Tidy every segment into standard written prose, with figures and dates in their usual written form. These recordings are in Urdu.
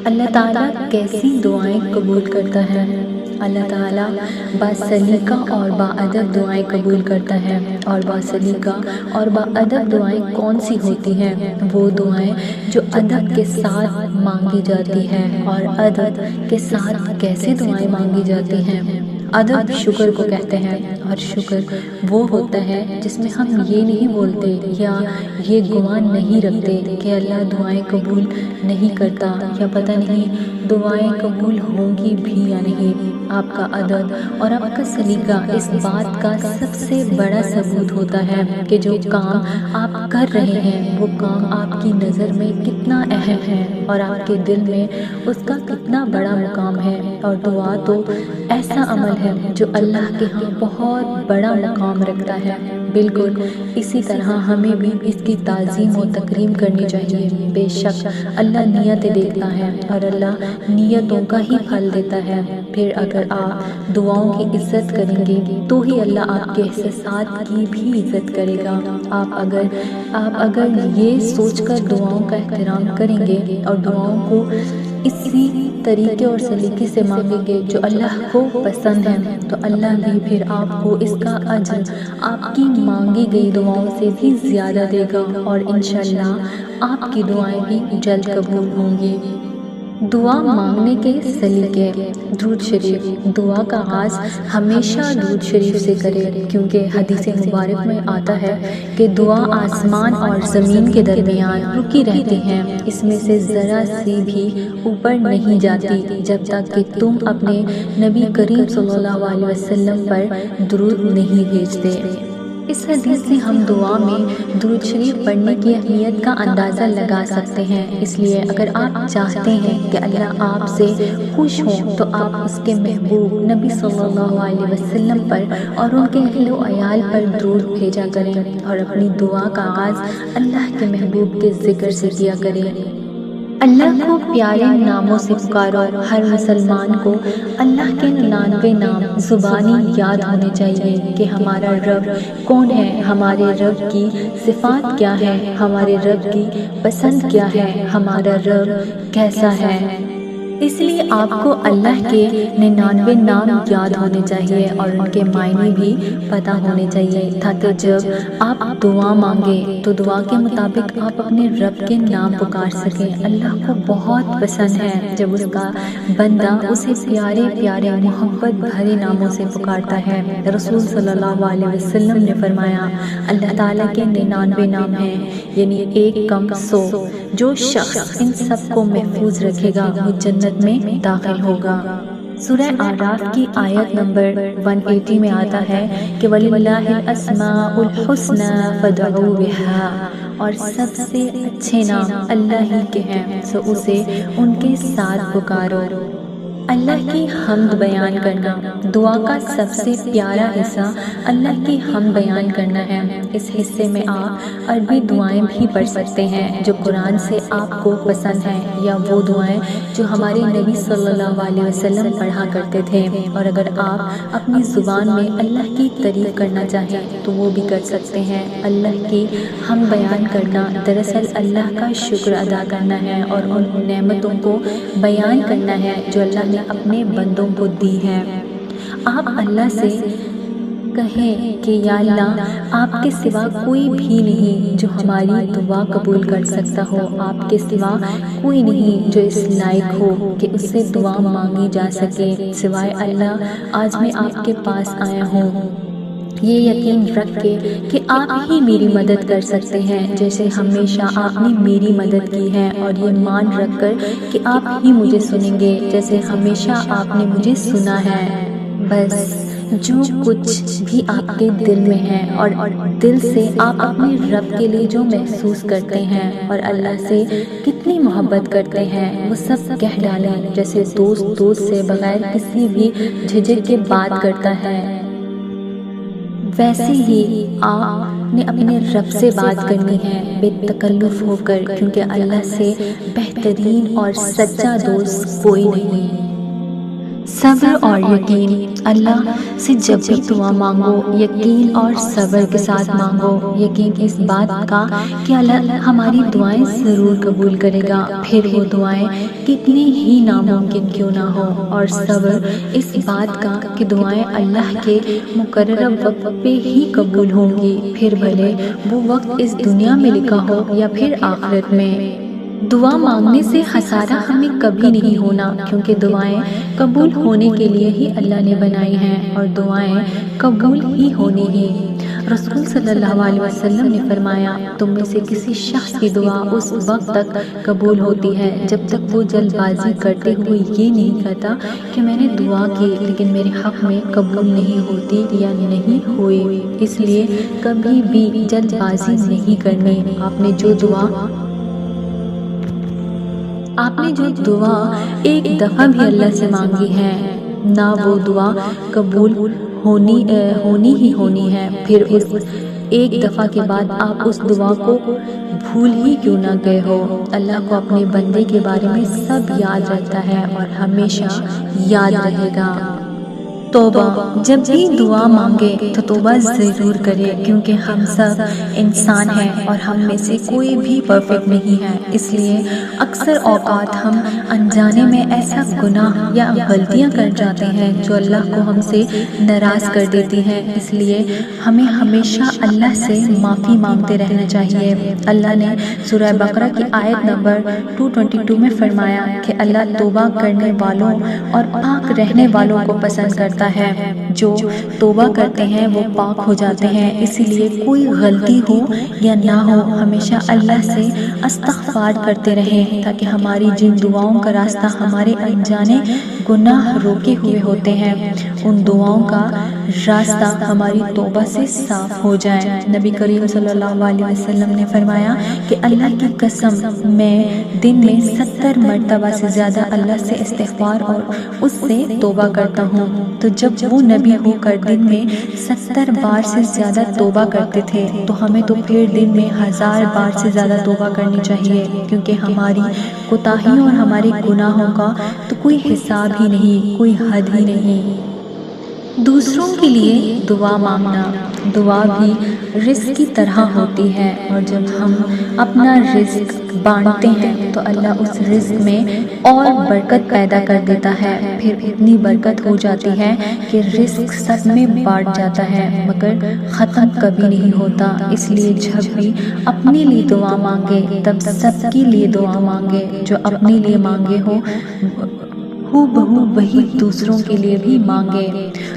اللہ تعالیٰ کیسی دعائیں قبول کرتا ہے؟ اللہ تعالیٰ باسلیقہ اور باادب دعائیں قبول کرتا ہے۔ اور باسلیقہ اور باادب دعائیں کون سی ہوتی ہیں؟ وہ دعائیں جو ادب کے ساتھ مانگی جاتی ہیں۔ اور ادب کے ساتھ کیسے دعائیں مانگی جاتی ہیں؟ ادب شکر کو کہتے ہیں، اور شکر وہ ہوتا ہے جس میں ہم یہ نہیں بولتے یا یہ گمان نہیں رکھتے کہ اللہ دعائیں قبول نہیں کرتا، یا پتہ نہیں دعائیں قبول ہوں گی بھی یا نہیں۔ آپ کا ادب اور آپ کا سلیقہ اس بات کا سب سے بڑا ثبوت ہوتا ہے کہ جو کام آپ کر رہے ہیں وہ کام آپ کی نظر میں کتنا اہم ہے اور آپ کے دل میں اس کا کتنا بڑا مقام ہے۔ اور دعا تو ایسا عمل ہے جو اللہ کے ہاں بہت بڑا مقام رکھتا ہے۔ بالکل اسی طرح ہمیں بھی اس کی تعظیم و تکریم کرنی چاہیے۔ بے شک اللہ نیتیں دیکھتا ہے اور اللہ نیتوں کا ہی پھل دیتا ہے۔ پھر اگر آپ دعاؤں کی عزت کریں گے تو ہی اللہ آپ کے احساسات کی بھی عزت کرے گا۔ آپ اگر یہ سوچ کر دعاؤں کا احترام کریں گے اور دعاؤں کو اسی طریقے اور سلیقے سے مانگیں گے جو اللہ کو پسند ہے تو اللہ بھی پھر آپ کو اس کا اجر آپ کی مانگی گئی دعاؤں سے بھی زیادہ دے گا، اور انشاءاللہ آپ کی دعائیں بھی جلد قبول ہوں گی۔ دعا مانگنے کے سلیقے۔ درود شریف۔ دعا کا آغاز ہمیشہ درود شریف سے کرے، کیونکہ حدیث مبارک میں آتا ہے کہ دعا آسمان اور زمین کے درمیان رکی رہتی ہیں، اس میں سے ذرا سی بھی اوپر نہیں جاتی جب تک کہ تم اپنے نبی کریم صلی اللہ علیہ وسلم پر درود نہیں بھیجتے۔ اس حدیث سے ہم دعا میں درود شریف پڑھنے کی اہمیت کا اندازہ لگا سکتے ہیں۔ اس لیے اگر آپ چاہتے ہیں کہ اللہ آپ سے خوش ہوں تو آپ اس کے محبوب نبی صلی اللہ علیہ وسلم پر اور ان کے اہل و عیال پر درود بھیجا کریں، اور اپنی دعا کا آغاز اللہ کے محبوب کے ذکر سے کیا کریں۔ اللہ کو پیارے ناموں سے پکارو۔ ہر مسلمان کو اللہ کے 99 نام زبانی یاد ہونے چاہیے کہ ہمارا رب کون ہے، ہمارے رب کی صفات کیا ہے، ہمارے رب کی پسند کیا ہے، ہمارا رب کیسا ہے۔ اس لیے آپ کو اللہ کے 99 نام یاد ہونے چاہیے اور ان کے معنی بھی پتہ ہونے چاہیے، تاکہ جب آپ دعا مانگے تو دعا کے مطابق آپ اپنے رب کے نام پکار سکیں۔ اللہ کو بہت پسند ہے جب اس کا بندہ اسے پیارے پیارے محبت بھرے ناموں سے پکارتا ہے۔ رسول صلی اللہ علیہ وسلم نے فرمایا، اللہ تعالیٰ کے 99 نام ہیں، یعنی 1 کم 100۔ جو شخص ان سب کو محفوظ رکھے گا وہ جنت میں داخل ہوگا۔ سورہ اعراف کی آیت نمبر 180 میں آتا ہے کہ وَلِلَّهِ الْأَسْمَاءُ الْحُسْنَى فَادْعُوهُ بِهَا، اور سب سے اچھے نام اللہ ہی کے ہیں سو اسے ان کے ساتھ پکارو۔ اللہ کی حمد بیان کرنا۔ دعا کا سب سے پیارا حصہ اللہ کی حمد بیان کرنا ہے۔ اس حصے میں آپ عربی دعائیں بھی پڑھ سکتے ہیں جو قرآن سے آپ کو پسند ہیں، یا وہ دعائیں جو ہمارے نبی صلی اللہ علیہ وسلم پڑھا کرتے تھے، اور اگر آپ اپنی زبان میں اللہ کی تعریف کرنا چاہیں تو وہ بھی کر سکتے ہیں۔ اللہ کی حمد بیان کرنا دراصل اللہ کا شکر ادا کرنا ہے اور ان نعمتوں کو بیان کرنا ہے جو اللہ نے اپنے بندوں کو دی ہے۔ آپ اللہ سے کہیں کہ یا اللہ آپ کے سوا کوئی بھی نہیں جو ہماری دعا قبول کر سکتا ہو، آپ کے سوا کوئی نہیں جو اس لائق ہو کہ اس سے دعا مانگی جا سکے سوائے اللہ۔ آج میں آپ کے پاس آیا ہوں یہ یقین رکھ کے کہ آپ ہی میری مدد کر سکتے ہیں جیسے ہمیشہ آپ نے میری مدد کی ہے، اور یہ مان رکھ کر کہ آپ ہی مجھے سنیں گے جیسے ہمیشہ آپ نے مجھے سنا ہے۔ بس جو کچھ بھی آپ کے دل میں ہے اور دل سے آپ اپنے رب کے لیے جو محسوس کرتے ہیں اور اللہ سے کتنی محبت کرتے ہیں وہ سب کہہ ڈالیں، جیسے دوست سے بغیر کسی بھی جھجک کے بات کرتا ہے، ویسے ہی آپ نے اپنے رب سے بات کرنی ہے بے تکلف ہو کر، کیونکہ اللہ سے بہترین اور سچا دوست کوئی نہیں۔ صبر اور یقین۔ اللہ سے جب بھی دعا مانگو یقین اور صبر کے ساتھ مانگو، یقین اس بات کا کہ اللہ ہماری دعائیں ضرور قبول کرے گا، پھر وہ دعائیں کتنی ہی ناممکن کیوں نہ ہو، اور صبر اس بات کا کہ دعائیں اللہ کے مقررہ وقت پہ ہی قبول ہوں گی، پھر بھلے وہ وقت اس دنیا میں لکھا ہو یا پھر آخرت میں۔ دعا مانگنے سے خسارہ ہمیں کبھی نہیں ہونا، کیونکہ دعائیں قبول ہونے کے لیے ہی اللہ نے بنائی ہیں، اور دعائیں قبول ہی ہونی ہی۔ رسول صلی اللہ علیہ وسلم نے فرمایا، تم میں سے کسی شخص کی دعا اس وقت تک قبول ہوتی ہے جب تک وہ جلد بازی کرتے ہوئے یہ نہیں کہتا کہ میں نے دعا کی لیکن میرے حق میں قبول نہیں ہوتی یا نہیں ہوئی۔ اس لیے کبھی بھی جلد بازی نہیں کرنی۔ آپ نے جو دعا ایک دفعہ بھی اللہ سے مانگی ہے، نہ وہ دعا قبول ہونی ہی ہونی ہے، پھر اس ایک دفعہ کے بعد آپ اس دعا کو بھول ہی کیوں نہ گئے ہو۔ اللہ کو اپنے بندے کے بارے میں سب یاد رہتا ہے اور ہمیشہ یاد رہے گا۔ توبہ۔ جب بھی دعا مانگے تو توبہ ضرور کرے، کیونکہ ہم سب انسان ہیں اور ہم میں سے کوئی بھی پرفیکٹ نہیں ہے، اس لیے اکثر اوقات ہم انجانے میں ایسا گناہ یا غلطیاں کر جاتے ہیں جو اللہ کو ہم سے ناراض کر دیتی ہیں، اس لیے ہمیں ہمیشہ اللہ سے معافی مانگتے رہنا چاہیے۔ اللہ نے سورہ بقرہ کی آیت نمبر 222 میں فرمایا کہ اللہ توبہ کرنے والوں اور پاک رہنے والوں کو پسند کرتا ہے، جو توبہ کرتے ہیں وہ پاک ہو جاتے ہیں۔ اسی لیے کوئی غلطی ہو یا نہ ہو ہمیشہ اللہ سے استغفار کرتے رہیں، تاکہ ہماری جن دعاؤں کا راستہ ہمارے انجانے گناہ روکے ہوئے ہوتے ہیں ان دعاؤں کا راستہ ہماری توبہ سے صاف ہو جائے۔ نبی کریم صلی اللہ علیہ وسلم نے فرمایا کہ اللہ کی قسم میں دن میں 70 مرتبہ سے زیادہ اللہ سے استغفار اور اس سے توبہ کرتا ہوں۔ تو جب وہ نبی ہو کر دن میں 70 بار سے زیادہ توبہ کرتے تھے تو ہمیں تو پھر دن میں 1000 بار سے زیادہ توبہ کرنی چاہیے، کیونکہ ہماری کوتاہیوں اور ہمارے گناہوں کا تو کوئی حساب ہی نہیں، کوئی حد ہی نہیں۔ دوسروں کے لیے دعا مانگنا۔ دعا بھی رزق کی طرح ہوتی ہے، اور جب ہم اپنا رزق بانٹتے ہیں تو اللہ اس رزق میں اور برکت پیدا کر دیتا ہے، پھر اتنی برکت ہو جاتی ہے کہ رزق سب میں بانٹ جاتا ہے مگر ختم کبھی نہیں ہوتا۔ اس لیے جب بھی اپنے لیے دعا مانگے تب سب کے لیے دعا مانگے، جو اپنے لیے مانگے ہو بہو وہی دوسروں کے لیے بھی مانگے۔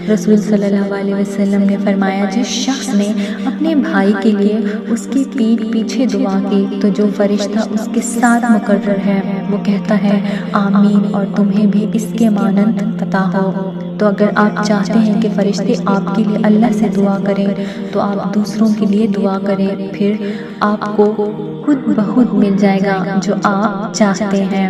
رسول صلی اللہ علیہ وسلم نے فرمایا، جس شخص نے اپنے بھائی کے لیے اس کی پیٹھ پیچھے دعا کی تو جو فرشتہ اس کے ساتھ مقرر ہے وہ کہتا ہے آمین، اور تمہیں بھی اس کے مانند عطا ہو۔ تو اگر آپ چاہتے ہیں کہ فرشتے آپ کے لیے اللہ سے دعا کریں تو آپ دوسروں کے لیے دعا کریں، پھر آپ کو خود بخود مل جائے گا جو آپ چاہتے ہیں۔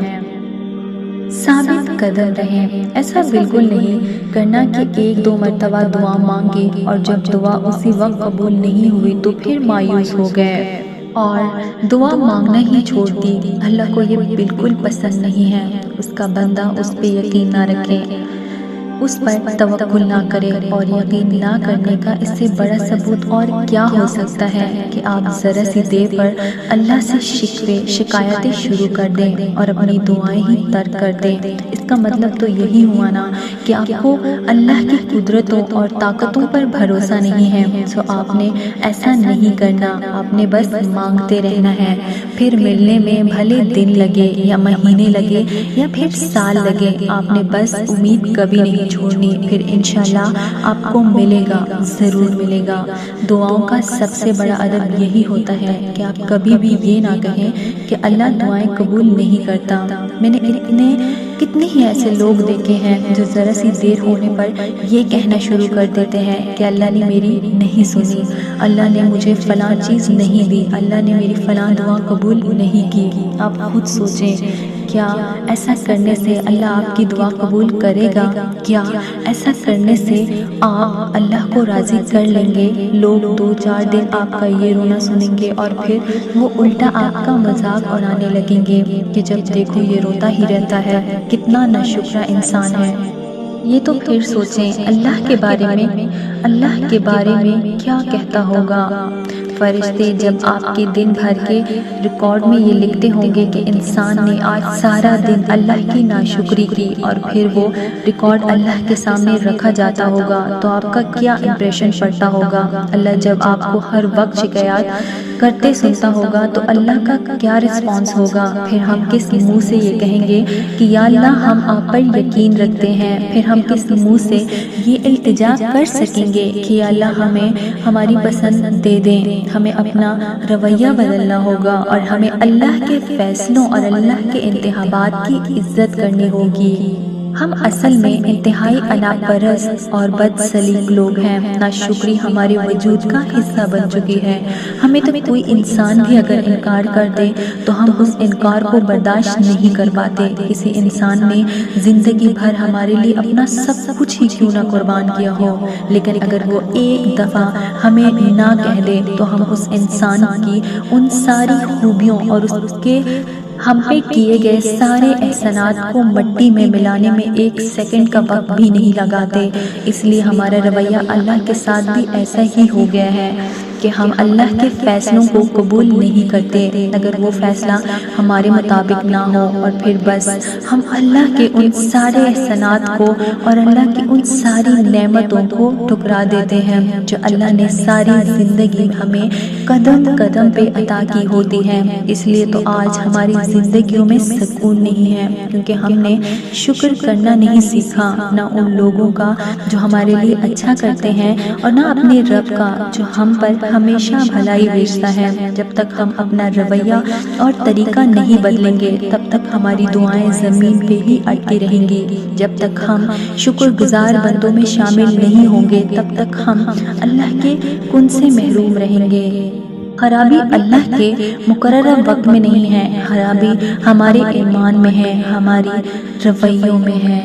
ثابت قدم رہیں۔ ایسا بالکل نہیں کرنا کہ ایک دو مرتبہ دعا مانگی اور جب دعا اسی وقت قبول نہیں ہوئی تو پھر مایوس ہو گئے اور دعا مانگنا ہی چھوڑ دی۔ اللہ کو یہ بالکل پسند نہیں ہے، اس کا بندہ اس پہ یقین نہ رکھے، اس پر توکل نہ کرے، اور یقین نہ کرنے کا اس سے بڑا ثبوت اور کیا ہو سکتا ہے کہ آپ ذرا سی دیر پر اللہ سے شکایتیں شروع کر دیں اور اپنی دعائیں ہی ترک کر دیں۔ اس کا مطلب تو یہی ہوا نا کہ آپ کو اللہ کی قدرتوں اور طاقتوں پر بھروسہ نہیں ہے۔ سو آپ نے ایسا نہیں کرنا، آپ نے بس مانگتے رہنا ہے، پھر ملنے میں بھلے دن لگے یا مہینے لگے یا پھر سال لگے، آپ نے بس امید کبھی نہیں چھوڑنی، پھر انشاءاللہ آپ کو ملے گا، ضرور ملے گا۔ دعاؤں کا سب سے بڑا ادب یہی ہوتا ہے کہ آپ کبھی بھی یہ نہ کہیں کہ اللہ دعائیں قبول نہیں کرتا۔ میں نے کتنے ہی ایسے لوگ دیکھے ہیں جو ذرا سی دیر ہونے پر یہ کہنا شروع کر دیتے ہیں کہ اللہ نے میری نہیں سنی، اللہ نے مجھے فلاں چیز نہیں دی، اللہ نے میری فلاں دعا قبول نہیں کی۔ آپ خود سوچیں، کیا ایسا کرنے سے اللہ آپ کی دعا قبول کرے گا؟ کیا ایسا کرنے سے آپ اللہ کو راضی کر لیں گے؟ لوگ 2-4 دن آپ کا یہ رونا سنیں گے اور پھر وہ الٹا آپ کا مذاق اڑانے لگیں گے کہ جب دیکھو یہ روتا ہی رہتا ہے، کتنا ناشکرا انسان ہے۔ یہ تو پھر سوچیں اللہ کے بارے میں کیا کہتا ہوگا۔ فرشتے جب آپ کے دن بھر کے ریکارڈ میں یہ لکھتے ہوں گے کہ انسان نے آج سارا دن اللہ کی ناشکری کی، اور پھر وہ ریکارڈ اللہ کے سامنے رکھا جاتا ہوگا، تو آپ کا کیا امپریشن پڑتا ہوگا؟ اللہ جب آپ کو ہر وقت شکایات کرتے سنتا ہوگا تو اللہ کا کیا رسپانس ہوگا؟ پھر ہم کس منہ سے یہ کہیں گے کہ یا اللہ ہم آپ پر یقین رکھتے ہیں؟ پھر ہم کس منہ سے یہ التجا کر سکیں گے کہ یا اللہ ہمیں ہماری پسند دے دیں؟ ہمیں اپنا رویہ بدلنا ہوگا، اور ہمیں اللہ کے فیصلوں اور اللہ کے انتخابات کی عزت کرنی ہوگی۔ ہم اصل میں انتہائی انا پرست اور بد سلیق لوگ ہیں۔ ناشکری ہمارے وجود کا حصہ بن چکی ہے۔ ہمیں تو کوئی انسان بھی اگر انکار کر دے تو ہم اس انکار کو برداشت نہیں کر پاتے۔ کسی انسان نے زندگی بھر ہمارے لیے اپنا سب کچھ ہی کیوں نہ قربان کیا ہو، لیکن اگر وہ ایک دفعہ ہمیں نہ کہہ دے تو ہم اس انسان کی ان ساری خوبیوں اور اس کے ہم پہ کیے گئے سارے احسانات کو مٹی میں ملانے میں ایک سیکنڈ کا وقت بھی نہیں لگاتے۔ اس لیے ہمارا رویہ اللہ کے ساتھ بھی ایسا ہی ہو گیا ہے کہ ہم اللہ کے فیصلوں کو قبول نہیں کرتے اگر وہ فیصلہ ہمارے مطابق نہ ہو، اور پھر بس ہم اللہ کے ان سارے احسانات کو اور اللہ کی ان ساری نعمتوں کو ٹھکرا دیتے ہیں جو اللہ نے ساری زندگی میں ہمیں قدم قدم پہ عطا کی ہوتی ہیں۔ اس لیے تو آج ہماری زندگیوں میں سکون نہیں ہے، کیونکہ ہم نے شکر کرنا نہیں سیکھا، نہ ان لوگوں کا جو ہمارے لیے اچھا کرتے ہیں، اور نہ اپنے رب کا جو ہم پر ہمیشہ بھلائی بھیجتا ہے۔ جب تک ہم اپنا رویہ اور طریقہ نہیں بدلیں گے تب تک ہماری دعائیں زمین پہ ہی اٹکی رہیں گی۔ جب تک ہم شکر گزار بندوں میں شامل نہیں ہوں گے تب تک ہم اللہ کے کن سے محروم رہیں گے۔ خرابی اللہ کے مقررہ وقت میں نہیں ہے، خرابی ہمارے ایمان میں ہے، ہماری رویوں میں ہے۔